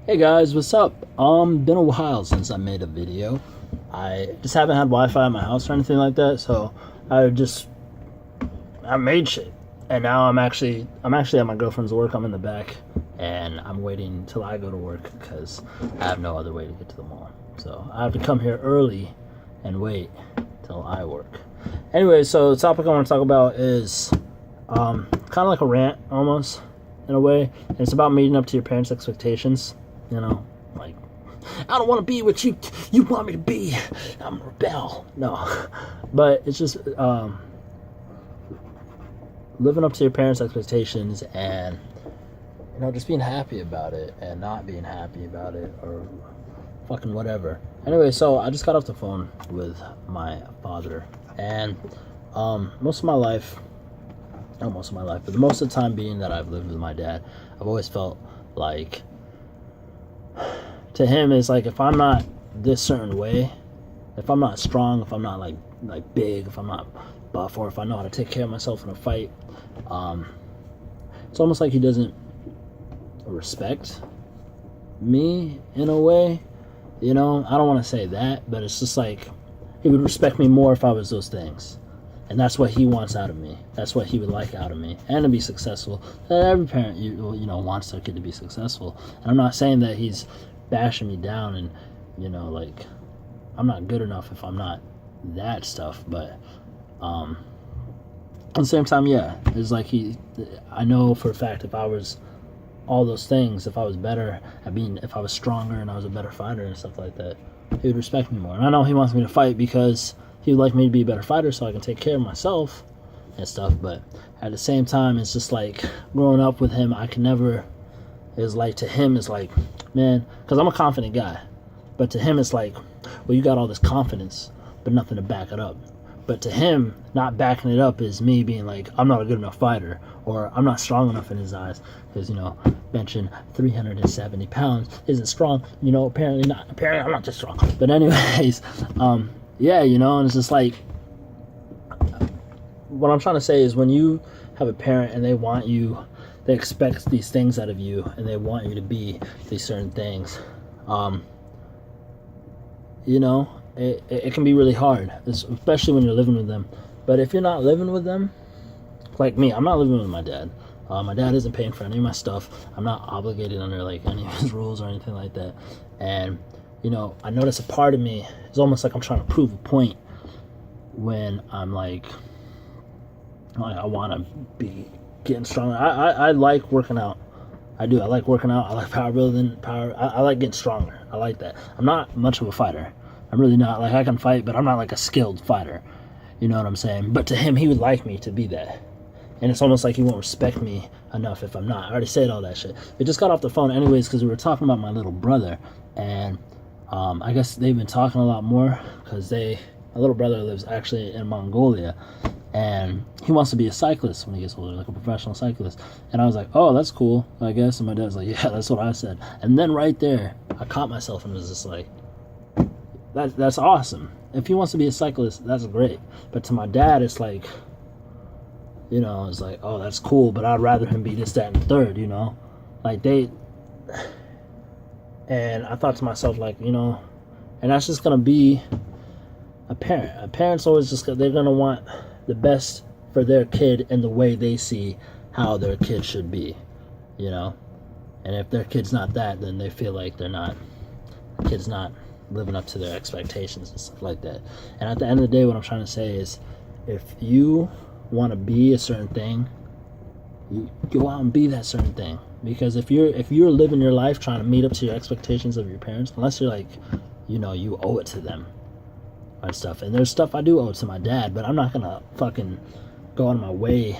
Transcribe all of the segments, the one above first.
Hey guys, what's up? Been a while since I made a video. I just haven't had Wi-Fi at my house or anything like that, so I made shit. And now I'm actually at my girlfriend's work. I'm in the back, and I'm waiting till I go to work because I have no other way to get to the mall. So I have to come here early and wait till I work. Anyway, so the topic I want to talk about is kind of like a rant almost in a way. And it's about meeting up to your parents' expectations. You know, like, I don't want to be what you want me to be. I'm a rebel. No. But it's just living up to your parents' expectations and, just being happy about it and not being happy about it or fucking whatever. Anyway, so I just got off the phone with my father. And most of my life, but the most of the time being that I've lived with my dad, I've always felt like, to him, it's like if I'm not this certain way, if I'm not strong, if I'm not like big, if I'm not buff, or if I know how to take care of myself in a fight, it's almost like he doesn't respect me in a way. I don't want to say that, but it's just like he would respect me more if I was those things. And that's what he wants out of me. That's what he would like out of me. And to be successful. Every parent, wants their kid to be successful. And I'm not saying that he's bashing me down and, like, I'm not good enough if I'm not that stuff. But at the same time, yeah, it's like I know for a fact if I was all those things, if I was better if I was stronger and I was a better fighter and stuff like that, he would respect me more. And I know he wants me to fight because he would like me to be a better fighter so I can take care of myself and stuff. But at the same time, it's just like growing up with him, I can never, it's like to him, it's like, man, because I'm a confident guy. But to him, it's like, well, you got all this confidence, but nothing to back it up. But to him, not backing it up is me being like, I'm not a good enough fighter, or I'm not strong enough in his eyes, because, benching 370 pounds isn't strong, apparently I'm not just strong. But anyways, yeah, and it's just like, what I'm trying to say is when you have a parent and they expect these things out of you and they want you to be these certain things, it can be really hard, especially when you're living with them. But if you're not living with them, like me, I'm not living with my dad. My dad isn't paying for any of my stuff. I'm not obligated under like any of his rules or anything like that. And I notice a part of me is almost like I'm trying to prove a point when I'm like I want to be getting stronger. I like working out. I do. I like working out. I like power building. I like getting stronger. I like that. I'm not much of a fighter. I'm really not. Like, I can fight, but I'm not like a skilled fighter. You know what I'm saying? But to him, he would like me to be that. And it's almost like he won't respect me enough if I'm not. I already said all that shit. We just got off the phone anyways because we were talking about my little brother. And I guess they've been talking a lot more because my little brother lives actually in Mongolia. And he wants to be a cyclist when he gets older, like a professional cyclist. And I was like, oh, that's cool, I guess. And my dad's like, yeah, that's what I said. And then right there, I caught myself and was just like, that's awesome. If he wants to be a cyclist, that's great. But to my dad, it's like, it's like, oh, that's cool, but I'd rather him be this, that, and the third, Like, and I thought to myself, like, and that's just going to be a parent. A parent's always they're going to want the best for their kid in the way they see how their kid should be, And if their kid's not that, then they feel like the kid's not living up to their expectations and stuff like that. And at the end of the day, what I'm trying to say is, if you want to be a certain thing, you go out and be that certain thing. Because if you're living your life trying to meet up to your expectations of your parents, unless you're like, you owe it to them and stuff. And there's stuff I do owe to my dad, but I'm not gonna fucking go out of my way.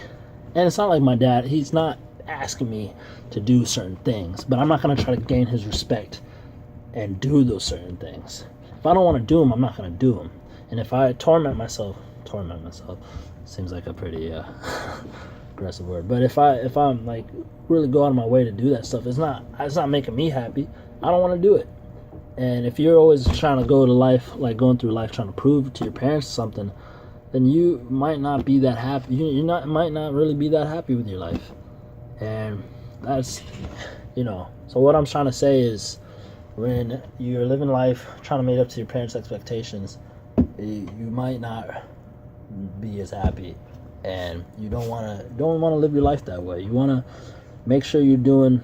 And it's not like my dad, he's not asking me to do certain things, but I'm not gonna try to gain his respect and do those certain things. If I don't want to do them, I'm not gonna do them. And if I torment myself seems like a pretty aggressive word, but if I'm like really go out of my way to do that stuff, it's not making me happy. I don't want to do it. And if you're always trying to go to life, like going through life trying to prove to your parents something, then you might not be that happy. Might not really be that happy with your life. And that's, So what I'm trying to say is, when you're living life trying to meet up to your parents' expectations, you might not be as happy, and you don't want to live your life that way. You want to make sure you're doing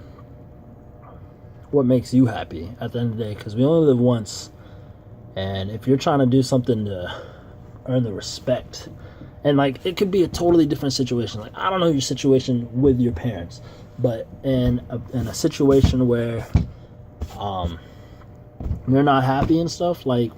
what makes you happy at the end of the day, because we only live once. And if you're trying to do something to earn the respect, and like it could be a totally different situation, like I don't know your situation with your parents, but in a situation where you're not happy and stuff, like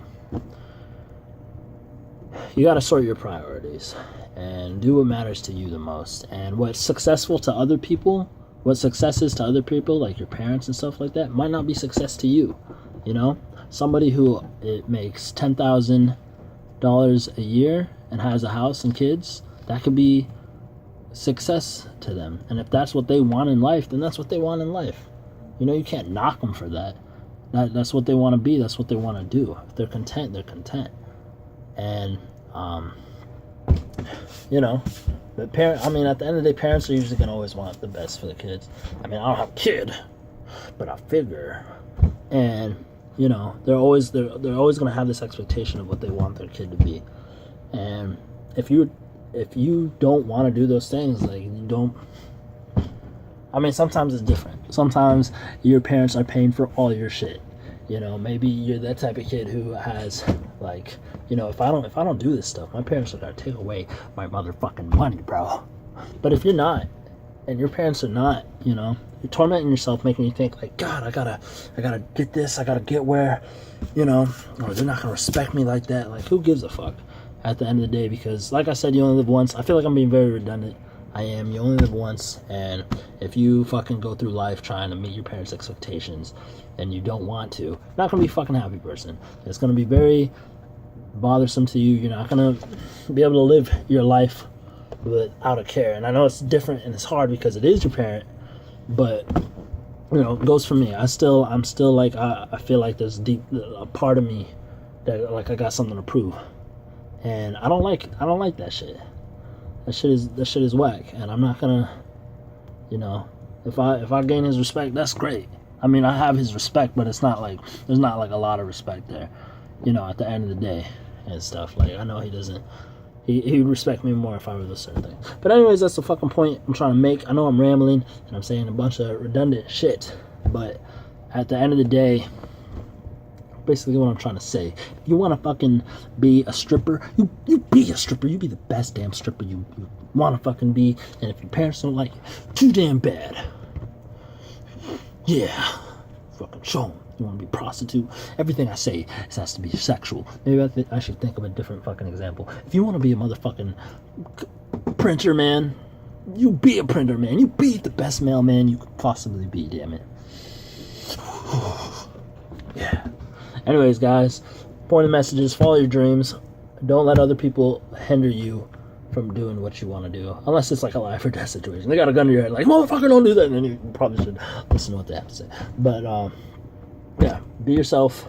you got to sort your priorities and do what matters to you the most. And what's successful to other people, what success is to other people, like your parents and stuff like that, might not be success to you. You know, somebody who it makes $10,000 a year and has a house and kids, that could be success to them. And if that's what they want in life, then that's what they want in life. You know, you can't knock them for that. That's what they want to be. That's what they want to do. If they're content, they're content. And you know, but at the end of the day, parents are usually gonna always want the best for the kids. I mean, I don't have a kid, but I figure. And you know, they're always gonna have this expectation of what they want their kid to be. And if you don't want to do those things, like you don't. I mean, sometimes it's different. Sometimes your parents are paying for all your shit. You know, maybe you're that type of kid who has, like, you know, if I don't do this stuff, my parents are gonna take away my motherfucking money, bro. But if you're not, and your parents are not, you know, you're tormenting yourself, making you think like, God, I gotta get this, I gotta get where, you know, or they're not gonna respect me like that. Like, who gives a fuck at the end of the day? Because, like I said, you only live once. I feel like I'm being very redundant. I am. You only live once, and if you fucking go through life trying to meet your parents' expectations and you don't want to, you're not gonna be a fucking happy person. It's gonna be very bothersome to you. You're not gonna be able to live your life without a care. And I know it's different and it's hard because it is your parent, but you know, it goes for me. I'm still like, I feel like there's a part of me that like I got something to prove, and I don't like that shit. That shit is whack, and I'm not gonna, you know, if I gain his respect, that's great. I mean, I have his respect, but it's not like there's not like a lot of respect there, you know, at the end of the day and stuff. Like, I know he doesn't. He would respect me more if I was a certain thing. But anyways, that's the fucking point I'm trying to make. I know I'm rambling and I'm saying a bunch of redundant shit, but at the end of the day, basically what I'm trying to say, if you want to fucking be a stripper, you be a stripper. You be the best damn stripper you want to fucking be. And if your parents don't like it too damn bad, yeah, fucking show them. You want to be a prostitute? Everything I say has to be sexual. Maybe I should think of a different fucking example. If you want to be a motherfucking printer, man, you be a printer, man. You be the best mailman you could possibly be, damn it. Yeah. Anyways, guys, point of messages, follow your dreams. Don't let other people hinder you from doing what you want to do. Unless it's like a life or death situation. They got a gun to your head, like, motherfucker, don't do that. And then you probably should listen to what they have to say. But, yeah, be yourself,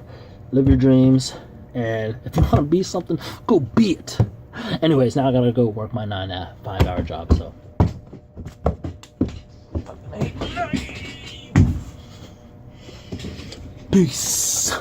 live your dreams, and if you want to be something, go be it. Anyways, now I gotta go work my 9 to 5 hour job, so. Peace.